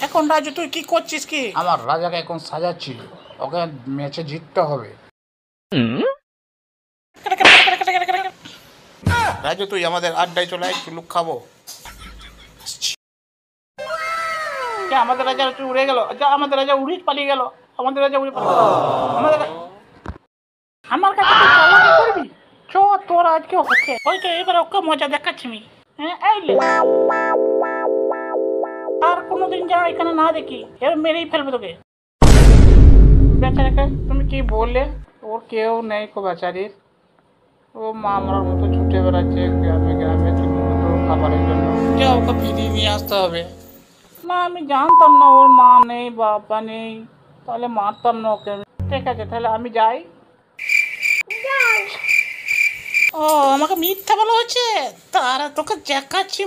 এখন রাজু তুই কি করছিস কি? আমার রাজাকে এখন সাজাচ্ছি, ওকে ম্যাচে জিততে হবে। রাজু তুই আমাদের আড্ডায় চলে আয়, চুলুক খাবো। আমাদের রাজা উড়ে গেল, আমাদের রাজা উড়ে পালিয়ে গেল, আমাদের রাজা উড়ে পালিয়ে গেল। আমাদের আমার কাছে তুই চালাকি করবি? চ তোর আজকে হচ্ছে, ওই তো এবার ওকে মজা দেখাচ্ছি আমি। হ্যাঁ আইলে আর কোনোদিন যা এখানে না দেখি, এবার মেরেই ফেলবে তোকে। বেচারাকে তুমি কি বললে? ওর কেউ নেই কো বেচারির, ও মা মরার মতো ছুটে বেড়াচ্ছে গ্রামে গ্রামে ঠিকমতো খাবারের জন্য। যা ওকে ফিরিয়ে নিয়ে আসতে হবে। না আমি জানতাম না ওর মা নেই বাবা নেই, তাহলে মারতাম না ওকে। ঠিক আছে তাহলে আমি যাই। ও আমাকে মিথ্যা বলা হচ্ছে, তারা তোকে দেখাচ্ছি।